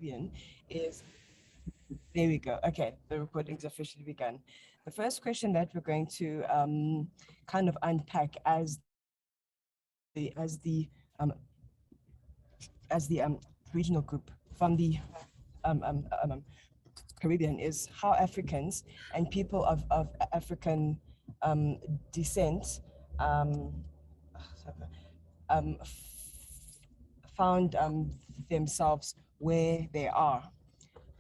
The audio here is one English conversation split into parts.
Caribbean is, there we go. Okay, the recording's officially begun. The first question that we're going to kind of unpack as the regional group from the Caribbean is how Africans and people of African descent found themselves where they are.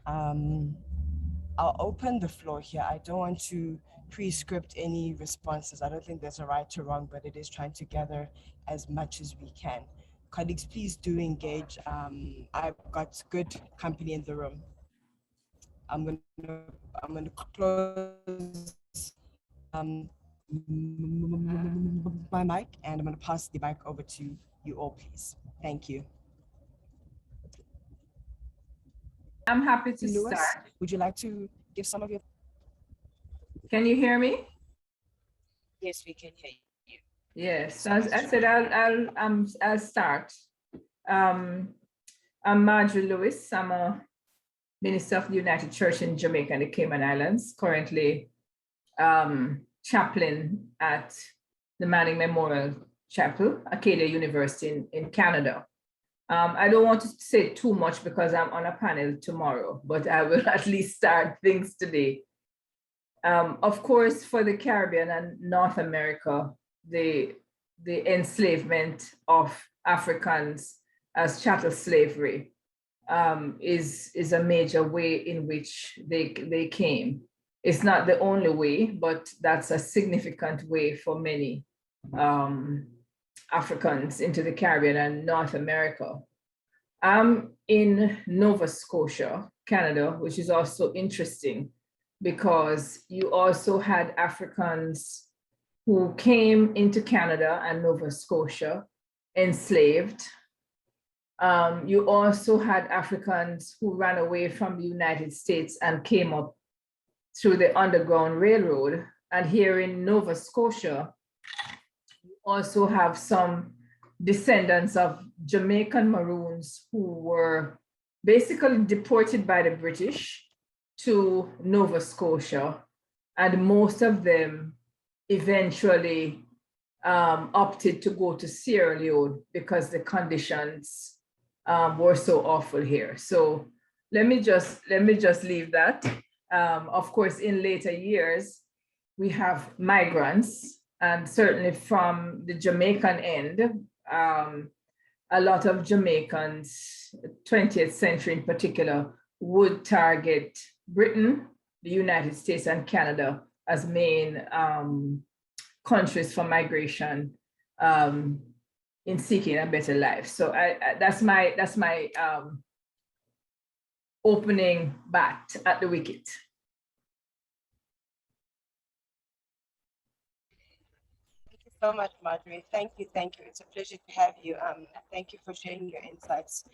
I'll open the floor here. I don't want to pre-script any responses. I don't think there's a right or wrong, but it is trying to gather as much as we can. Colleagues, please do engage. I've got good company in the room. I'm gonna close my mic, and I'm gonna pass the mic over to you all, please. Thank you. I'm happy to Lewis, start. would you like to give some of your? Can you hear me? Yes, we can hear you. Yes, as I said, I'll start. I'm Marjorie Lewis. I'm a minister of the United Church in Jamaica and the Cayman Islands, currently chaplain at the Manning Memorial Chapel, Acadia University in Canada. I don't want to say too much because I'm on a panel tomorrow, but I will at least start things today. Of course, for the Caribbean and North America, the enslavement of Africans as chattel slavery is a major way in which they came. It's not the only way, but that's a significant way for many Africans into the Caribbean and North America. I'm in Nova Scotia, Canada, which is also interesting because you also had Africans who came into Canada and Nova Scotia enslaved. You also had Africans who ran away from the United States and came up through the Underground Railroad. And here in Nova Scotia, you also have some descendants of Jamaican Maroons who were basically deported by the British to Nova Scotia. And most of them eventually opted to go to Sierra Leone because the conditions were so awful here. So let me just leave that. Of course, in later years, we have migrants, and certainly from the Jamaican end, a lot of Jamaicans, 20th century in particular, would target Britain, the United States, and Canada as main countries for migration in seeking a better life. So that's my opening bat at the wicket. Thank you so much, Marjorie. Thank you. It's a pleasure to have you. Thank you for sharing your insights.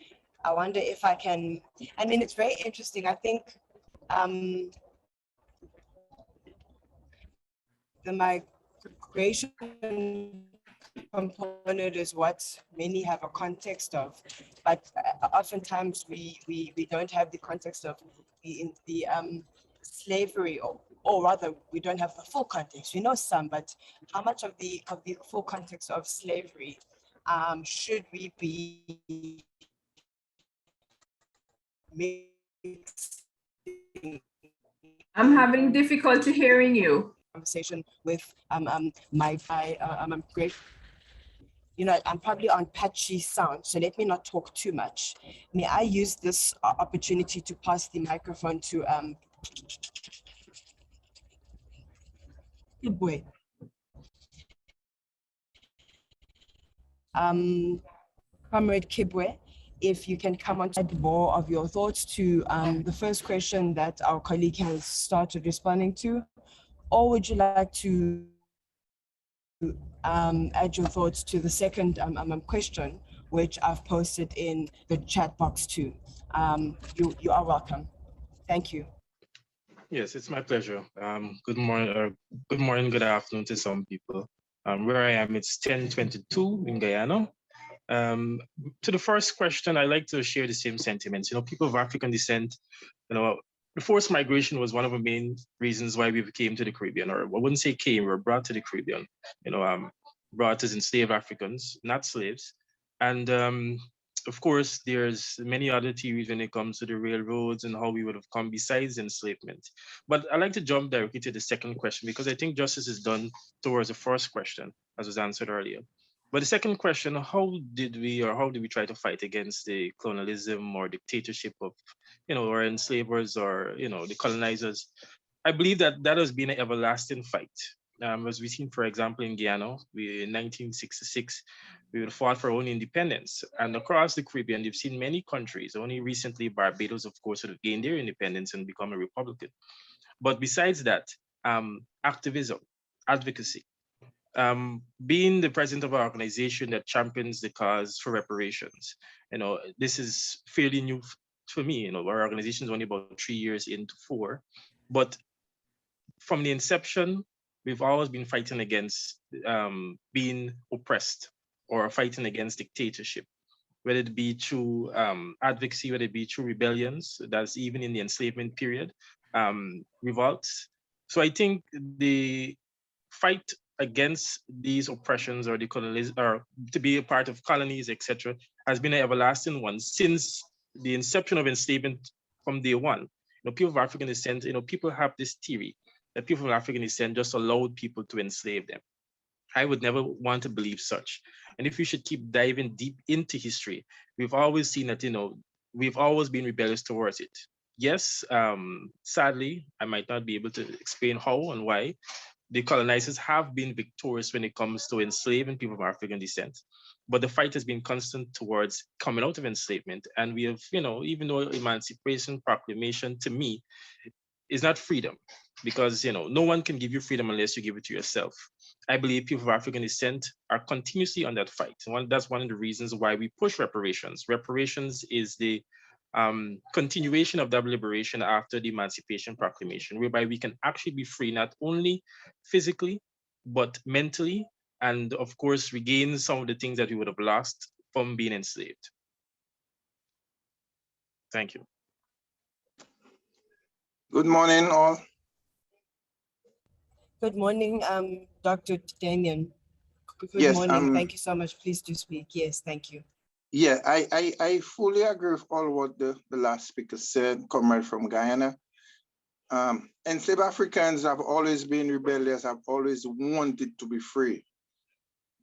I wonder if I can, I mean, it's very interesting. I think the migration component is what many have a context of, but oftentimes we don't have the context of the slavery, or rather we don't have the full context. We know some, but how much of the full context of slavery should we be mixing? I'm having difficulty hearing you. Conversation with my great, you know, I'm probably on patchy sound, so let me not talk too much. May I use this opportunity to pass the microphone to Kibwe. Comrade Kibwe, if you can come on to add more of your thoughts to the first question that our colleague has started responding to, or would you like to add your thoughts to the second question, which I've posted in the chat box too? You are welcome. Thank you. Yes, it's my pleasure. Good morning, good afternoon to some people. Where I am, it's 10:22 in Guyana, To the first question, I like to share the same sentiments. People of African descent, you know, the forced migration was one of the main reasons why we came to the Caribbean, or I wouldn't say came, we were brought to the Caribbean. Brought as enslaved Africans, not slaves. And of course, there's many other theories when it comes to the railroads and how we would have come besides enslavement. But I like to jump directly to the second question because I think justice is done towards the first question, as was answered earlier. But the second question, how did we try to fight against the colonialism or dictatorship of, our enslavers or, the colonizers? I believe that that has been an everlasting fight. As we've seen, for example, in Guyana, in 1966, we would fought for our own independence. And across the Caribbean, you've seen many countries. Only recently, Barbados, of course, sort of gained their independence and become a republic. But besides that, activism, advocacy, being the president of an organization that champions the cause for reparations, this is fairly new for me. Our organization is only about 3 years into 4, but from the inception, we've always been fighting against being oppressed or fighting against dictatorship, whether it be through advocacy, whether it be through rebellions, that's even in the enslavement period, revolts. So I think the fight against these oppressions or the colonies, or to be a part of colonies, etc., has been an everlasting one since the inception of enslavement from day one. People of African descent, people have this theory that people of African descent just allowed people to enslave them. I would never want to believe such. And if we should keep diving deep into history, we've always seen that, we've always been rebellious towards it. Yes, sadly, I might not be able to explain how and why, the colonizers have been victorious when it comes to enslaving people of African descent. But the fight has been constant towards coming out of enslavement. And we have, even though Emancipation Proclamation, to me, is not freedom, because, no one can give you freedom unless you give it to yourself. I believe people of African descent are continuously on that fight. That's one of the reasons why we push reparations. Reparations is the continuation of that liberation after the Emancipation Proclamation, whereby we can actually be free, not only physically, but mentally, and of course, regain some of the things that we would have lost from being enslaved. Thank you. Good morning, all. Good morning, Dr. Daniel. Good Yes, morning. Thank you so much. Please do speak. Yes, thank you. Yeah, I fully agree with all what the last speaker said, comrade from Guyana. Enslaved Africans have always been rebellious, have always wanted to be free.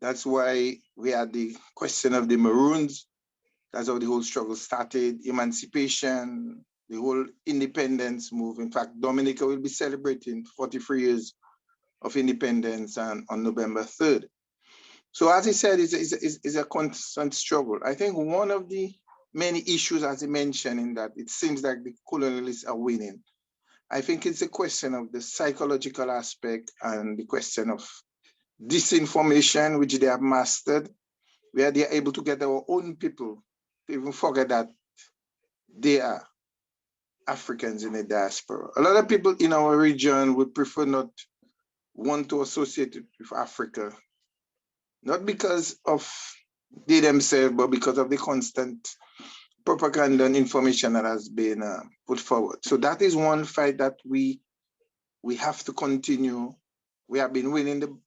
That's why we had the question of the Maroons. That's how the whole struggle started, emancipation, the whole independence move. In fact, Dominica will be celebrating 43 years of independence on November 3rd. So as he said, it's a constant struggle. I think one of the many issues, as he mentioned, in that it seems like the colonialists are winning. I think it's a question of the psychological aspect and the question of disinformation, which they have mastered, where they are able to get our own people to even forget that they are Africans in the diaspora. A lot of people in our region would prefer not want to associate with Africa, not because of they themselves, but because of the constant propaganda and information that has been put forward. So that is one fight that we have to continue. We have been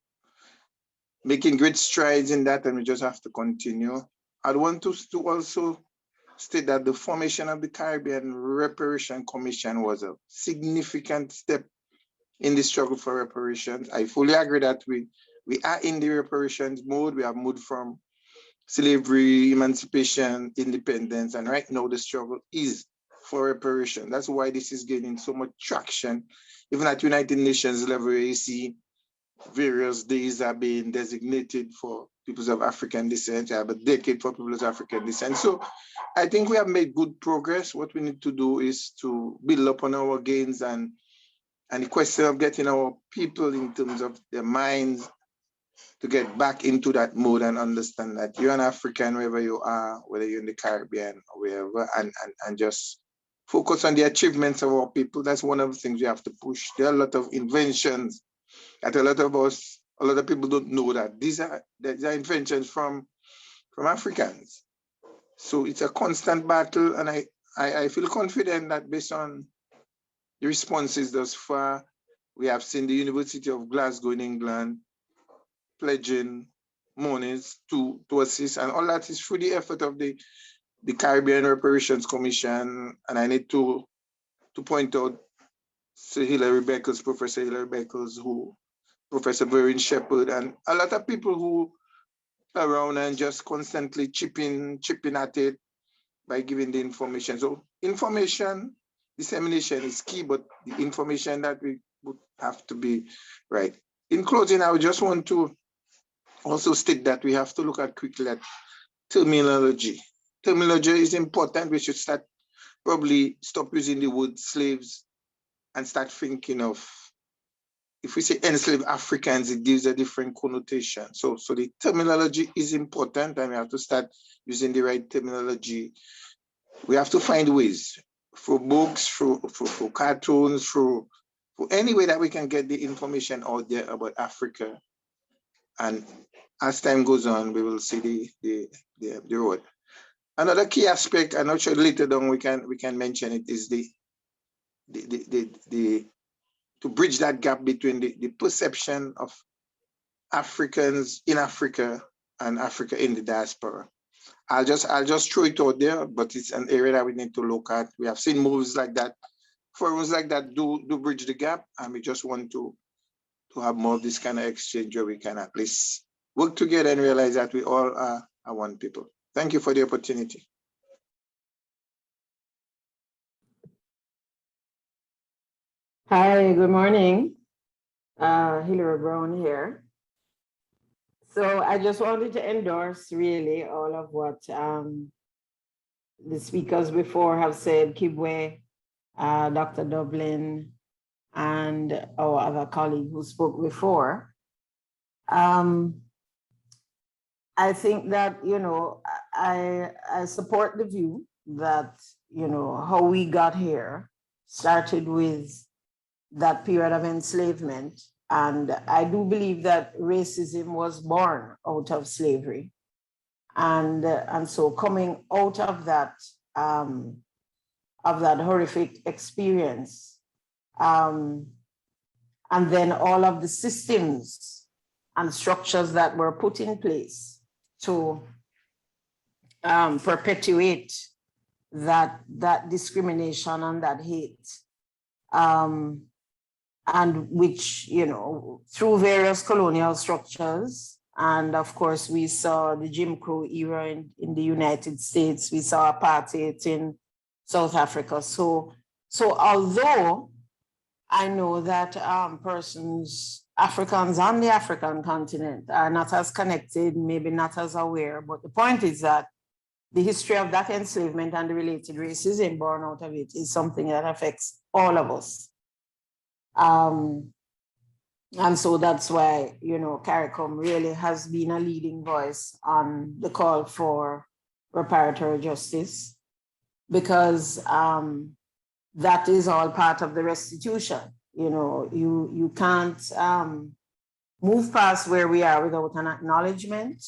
making great strides in that, and we just have to continue. I want to also state that the formation of the Caribbean Reparation Commission was a significant step in the struggle for reparations. I fully agree that we are in the reparations mode. We have moved from slavery, emancipation, independence, and right now the struggle is for reparation. That's why this is gaining so much traction. Even at United Nations level, you see various days are being designated for peoples of African descent. You have a decade for peoples of African descent. So I think we have made good progress. What we need to do is to build upon our gains, and the question of getting our people in terms of their minds to get back into that mode and understand that you're an African wherever you are, whether you're in the Caribbean or wherever, and just focus on the achievements of our people. That's one of the things we have to push. There are a lot of inventions that a lot of people don't know that these are inventions from from Africans. So it's a constant battle, and I feel confident that based on the responses thus far, we have seen the University of Glasgow in England pledging monies to assist, and all that is through the effort of the Caribbean Reparations Commission. And I need to point out Sir Hilary Beckles, Professor Hilary Beckles, Professor Verin Shepherd, and a lot of people who are around and just constantly chipping at it by giving the information. So information dissemination is key, but the information that we would have to be right. In closing, I would just want to also state that we have to look at quickly at terminology. Terminology is important. We should probably stop using the word slaves and start thinking of, if we say enslaved Africans, it gives a different connotation. So the terminology is important, and we have to start using the right terminology. We have to find ways through books, through cartoons, through any way that we can get the information out there about Africa. And as time goes on, we will see the road. Another key aspect, I'm not sure later on we can mention it, is to bridge that gap between the perception of Africans in Africa and Africa in the diaspora. I'll just throw it out there, but it's an area that we need to look at. We have seen moves like that, forums like that do bridge the gap, and we just want to have more of this kind of exchange where we can at least work together and realize that we all are one people. Thank you for the opportunity. Hi, good morning. Hilary Brown here. So I just wanted to endorse really all of what the speakers before have said, Kibwe, Dr. Dublin, and our other colleague who spoke before. I think that, I support the view that, how we got here started with that period of enslavement. And I do believe that racism was born out of slavery. And so coming out of that horrific experience, and then all of the systems and structures that were put in place to perpetuate that discrimination and that hate, and which, through various colonial structures. And of course, we saw the Jim Crow era in the United States. We saw apartheid in South Africa. So although I know that Africans on the African continent are not as connected, maybe not as aware, but the point is that the history of that enslavement and the related racism born out of it is something that affects all of us. And so that's why, CARICOM really has been a leading voice on the call for reparatory justice, because that is all part of the restitution. You can't move past where we are without an acknowledgement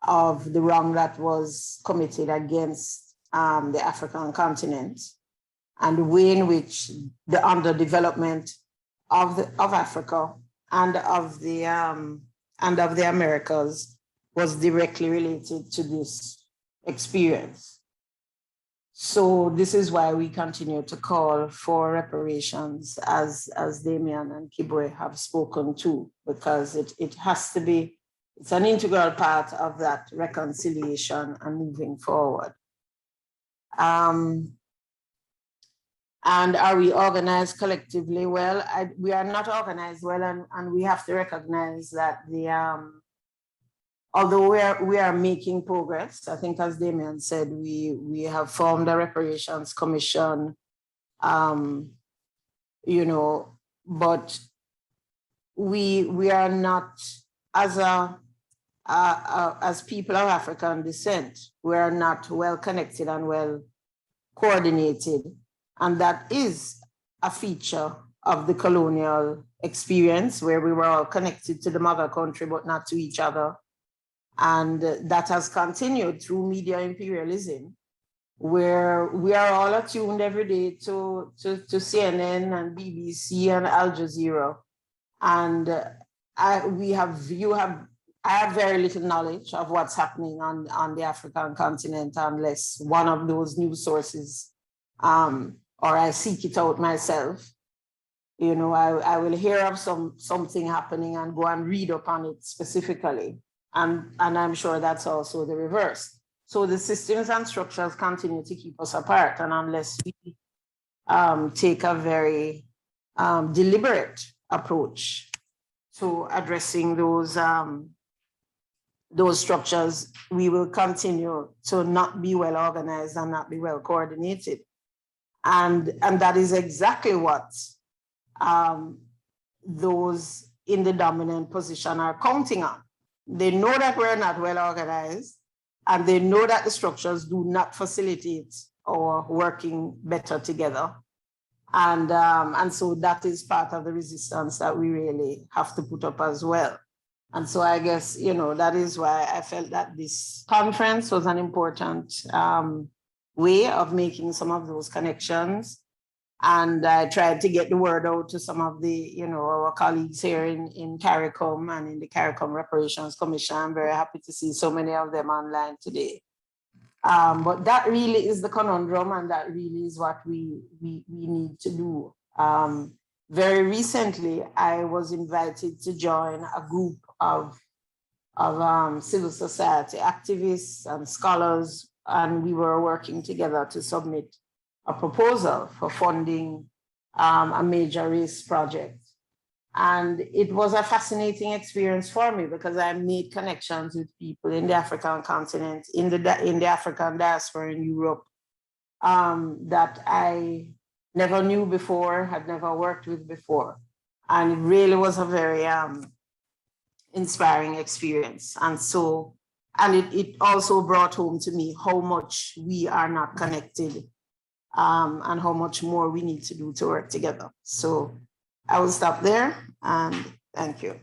of the wrong that was committed against the African continent, and the way in which the underdevelopment of Africa and of the Americas was directly related to this experience. So this is why we continue to call for reparations, as Damian and Kibwe have spoken to, because it has to be, it's an integral part of that reconciliation and moving forward. And are we organized collectively? Well, we are not organized well, and we have to recognize that although we are making progress, I think as Damian said, we have formed a reparations commission, but we are not, as people of African descent, we are not well connected and well coordinated. And that is a feature of the colonial experience, where we were all connected to the mother country, but not to each other. And that has continued through media imperialism, where we are all attuned every day to CNN and BBC and Al Jazeera. And I have very little knowledge of what's happening on the African continent unless one of those news sources, or I seek it out myself. You know, I will hear of something happening and go and read upon it specifically. And I'm sure that's also the reverse. So the systems and structures continue to keep us apart. And unless we take a very deliberate approach to addressing those structures, we will continue to not be well organized and not be well coordinated. And that is exactly what those in the dominant position are counting on. They know that we're not well organized, and they know that the structures do not facilitate our working better together. And so that is part of the resistance that we really have to put up as well. And so I guess, you know, that is why I felt that this conference was an important way of making some of those connections. And I tried to get the word out to some of the, you know, our colleagues here in CARICOM and in the CARICOM Reparations Commission. I'm very happy to see so many of them online today. But that really is the conundrum, and that really is what we need to do. Very recently, I was invited to join a group of civil society activists and scholars, and we were working together to submit a proposal for funding a major race project. And it was a fascinating experience for me because I made connections with people in the African continent, in the African diaspora in Europe, that I never knew before, had never worked with before. And it really was a very inspiring experience. And so, and it also brought home to me how much we are not connected, and how much more we need to do to work together. So I will stop there, and thank you.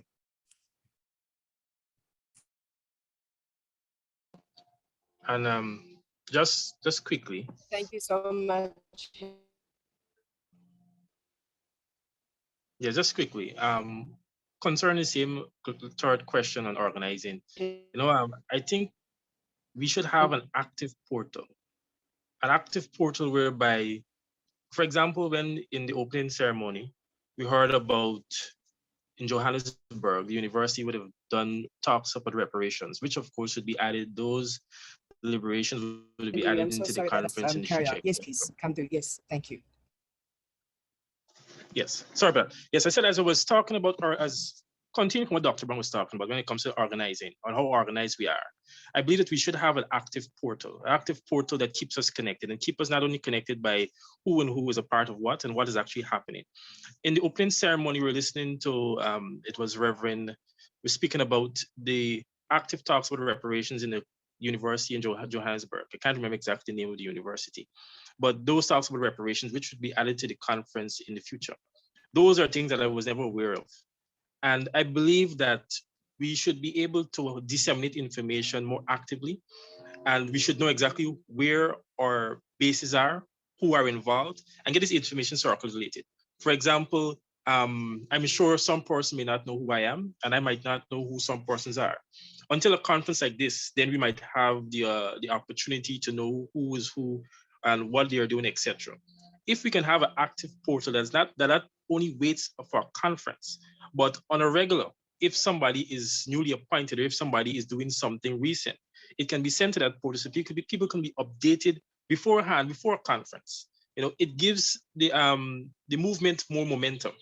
And just quickly. Thank you so much. Yeah, just quickly. Concerning the same third question on organizing, you know, I think we should have an active portal whereby, for example, when in the opening ceremony, we heard about in Johannesburg, the university would have done talks about reparations, which of course should be added. Those deliberations would be added into the conference in the future. Yes, please come through. Yes, thank you. Yes, sorry about that. Yes, I said as I was talking about, or as continuing from what Dr. Brown was talking about when it comes to organizing, on how organized we are, I believe that we should have an active portal that keeps us connected and keep us not only connected by who is a part of what and what is actually happening. In the opening ceremony, we were listening to, it was Reverend, we're speaking about the active talks about reparations in the university in Johannesburg. I can't remember exactly the name of the university, but those talks about reparations, which should be added to the conference in the future. Those are things that I was never aware of. And I believe that we should be able to disseminate information more actively, and we should know exactly where our bases are, who are involved, and get this information circulated. For example, I'm sure some person may not know who I am, and I might not know who some persons are. Until a conference like this, then we might have the opportunity to know who is who and what they are doing, etc. If we can have an active portal that only waits for a conference, but on a regular, if somebody is newly appointed or if somebody is doing something recent, it can be sent to that portal so people can be updated beforehand, before a conference. You know, it gives the movement more momentum.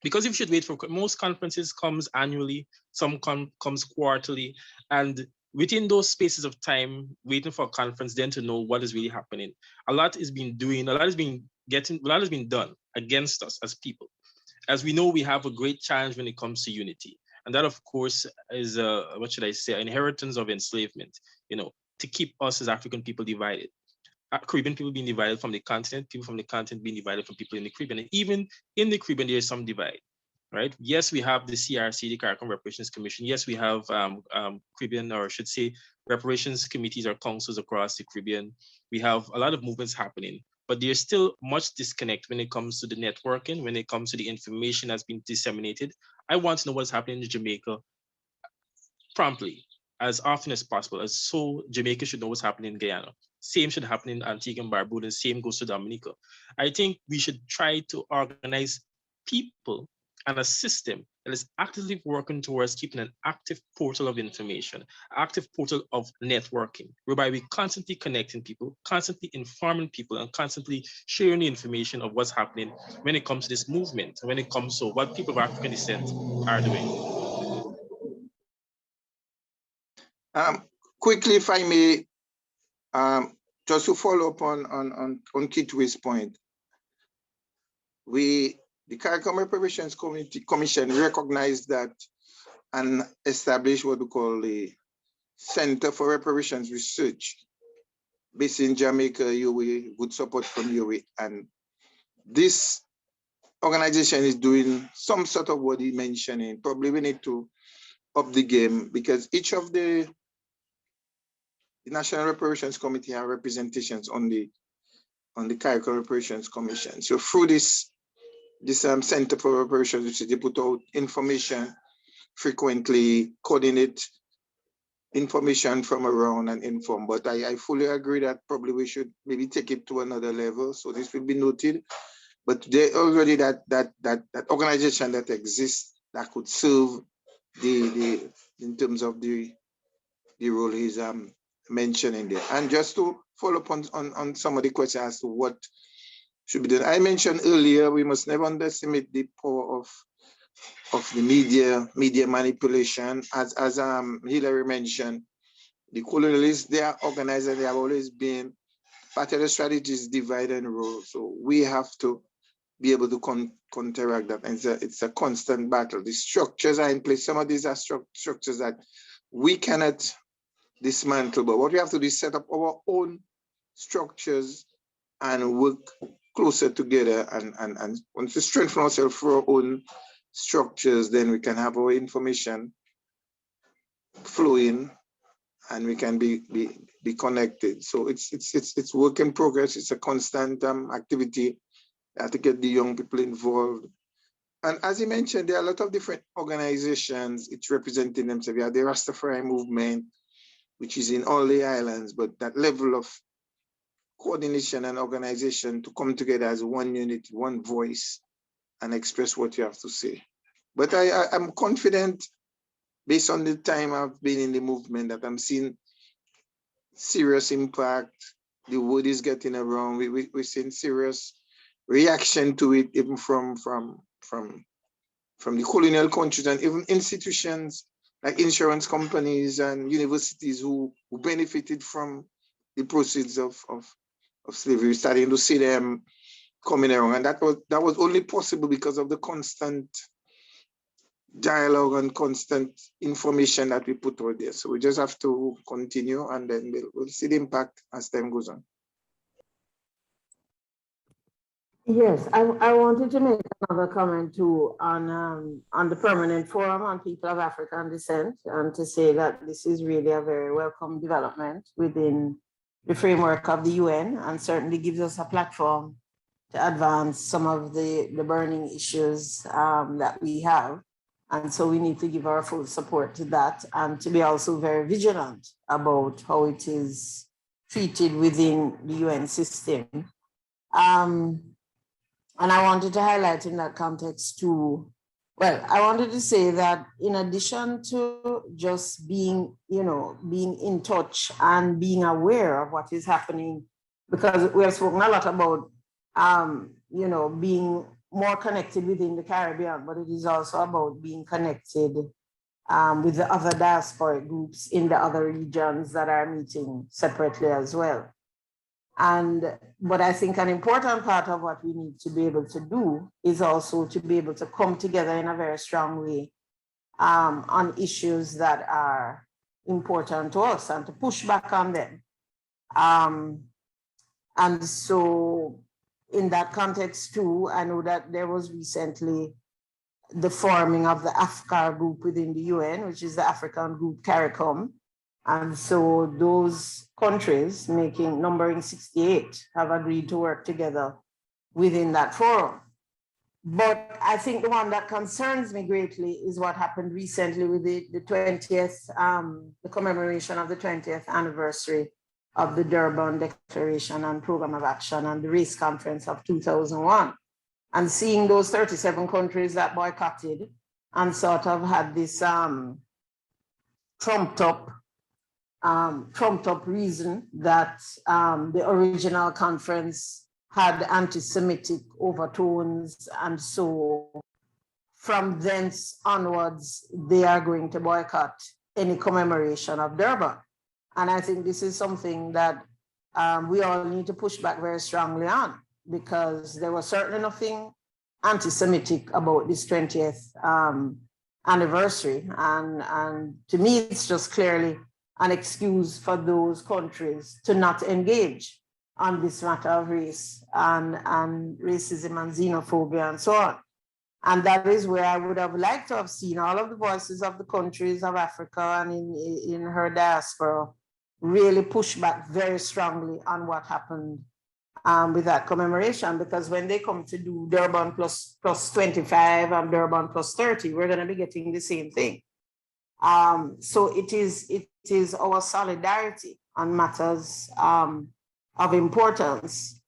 Because if you should wait for, most conferences comes annually, some comes quarterly, and within those spaces of time, waiting for a conference, then to know what is really happening, a lot is being done against us as people. As we know, we have a great challenge when it comes to unity. And that, of course, is, what should I say, an inheritance of enslavement, you know, to keep us as African people divided. Caribbean people being divided from the continent, people from the continent being divided from people in the Caribbean. And even in the Caribbean, there is some divide. right? Yes, we have the CRC, the CARICOM Reparations Commission. Yes, we have Caribbean, or I should say, reparations committees or councils across the Caribbean. We have a lot of movements happening, but there's still much disconnect when it comes to the networking, when it comes to the information that's been disseminated. I want to know what's happening in Jamaica promptly, as often as possible, as so Jamaica should know what's happening in Guyana. Same should happen in Antigua and Barbuda, same goes to Dominica. I think we should try to organize people and a system that is actively working towards keeping an active portal of information, active portal of networking, whereby we constantly connecting people, constantly informing people, and constantly sharing the information of what's happening when it comes to this movement, when it comes to what people of African descent are doing. Quickly, if I may, just to follow up on Kitwe's point, the CARICOM Reparations Commission recognized that and established what we call the Center for Reparations Research based in Jamaica, UAE, with support from UAE. And this organization is doing some sort of what he mentioning. Probably we need to up the game, because each of the National Reparations Committee have representations on the CARICOM Reparations Commission. So through this Center for Reparations, which they put out information frequently, coordinate information from around and inform. But I fully agree that probably we should maybe take it to another level. So this will be noted. But there already that organization that exists that could serve in terms of the role he's mentioning there. And just to follow up on some of the questions as to what should be done. I mentioned earlier, we must never underestimate the power of the media manipulation. As Hillary mentioned, the colonialists, they are organized and they have always been part of the strategy is divide and rule. So we have to be able to counteract that. And it's a constant battle. The structures are in place. Some of these are structures that we cannot dismantle, but what we have to do is set up our own structures and work closer together, and once we strengthen ourselves for our own structures, then we can have our information flowing and we can be connected. So it's work in progress. It's a constant activity. You have to get the young people involved. And as you mentioned, there are a lot of different organizations. It's representing themselves. You have the Rastafari movement, which is in all the islands, but that level of coordination and organization to come together as one unit, one voice, and express what you have to say. But I'm confident, based on the time I've been in the movement, that I'm seeing serious impact. The word is getting around. We're seeing serious reaction to it, even from the colonial countries and even institutions like insurance companies and universities who benefited from the proceeds of slavery. We're starting to see them coming around, and that was only possible because of the constant dialogue and constant information that we put out there. So we just have to continue, and then we'll see the impact as time goes on. Yes, I wanted to make another comment too on the Permanent Forum on People of African Descent, and to say that this is really a very welcome development within the framework of the UN, and certainly gives us a platform to advance some of the burning issues that we have. And so we need to give our full support to that, and to be also very vigilant about how it is treated within the UN system. And I wanted to highlight in that context too, well, I wanted to say that in addition to just being in touch and being aware of what is happening, because we have spoken a lot about, being more connected within the Caribbean, but it is also about being connected with the other diasporic groups in the other regions that are meeting separately as well. But I think an important part of what we need to be able to do is also to be able to come together in a very strong way on issues that are important to us and to push back on them. And so in that context too, I know that there was recently the forming of the AFCAR group within the UN, which is the African group CARICOM. And so those countries numbering 68 have agreed to work together within that forum. But I think the one that concerns me greatly is what happened recently with the 20th, the commemoration of the 20th anniversary of the Durban Declaration and Program of Action and the Race Conference of 2001. And seeing those 37 countries that boycotted and sort of had this trumped up reason that the original conference had anti-Semitic overtones, and so from thence onwards, they are going to boycott any commemoration of Durban. And I think this is something that we all need to push back very strongly on, because there was certainly nothing anti-Semitic about this 20th anniversary. And to me, it's just clearly an excuse for those countries to not engage on this matter of race and racism and xenophobia and so on. And that is where I would have liked to have seen all of the voices of the countries of Africa and in her diaspora really push back very strongly on what happened with that commemoration, because when they come to do Durban plus 25 and Durban plus 30, we're going to be getting the same thing. So it is our solidarity on matters of importance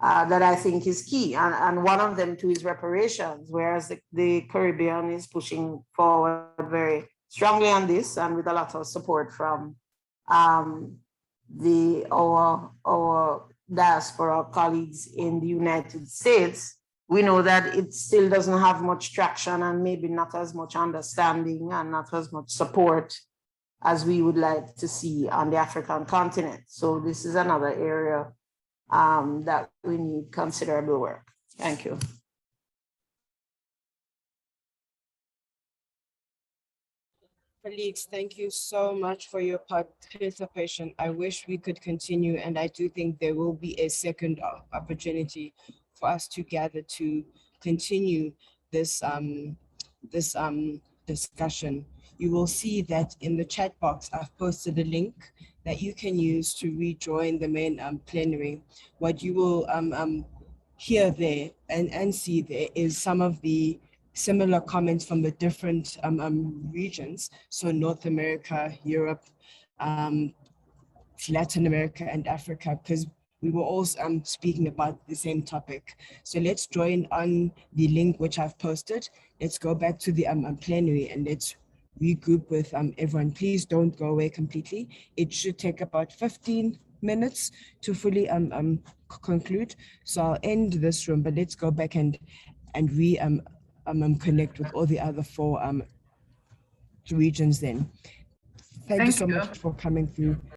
that I think is key. And one of them too is reparations, whereas the Caribbean is pushing forward very strongly on this and with a lot of support from our diaspora colleagues in the United States. We know that it still doesn't have much traction and maybe not as much understanding and not as much support as we would like to see on the African continent. So this is another area that we need considerable work. Thank you. Colleagues, thank you so much for your participation. I wish we could continue, and I do think there will be a second opportunity for us to gather to continue this discussion. You will see that in the chat box, I've posted a link that you can use to rejoin the main plenary. What you will hear there and see there is some of the similar comments from the different regions. So North America, Europe, Latin America, and Africa, because we were all speaking about the same topic. So let's join on the link which I've posted. Let's go back to the plenary and let's regroup with everyone. Please don't go away completely. It should take about 15 minutes to fully conclude. So I'll end this room, but let's go back and connect with all the other 4 regions then. Thank you so much for coming through.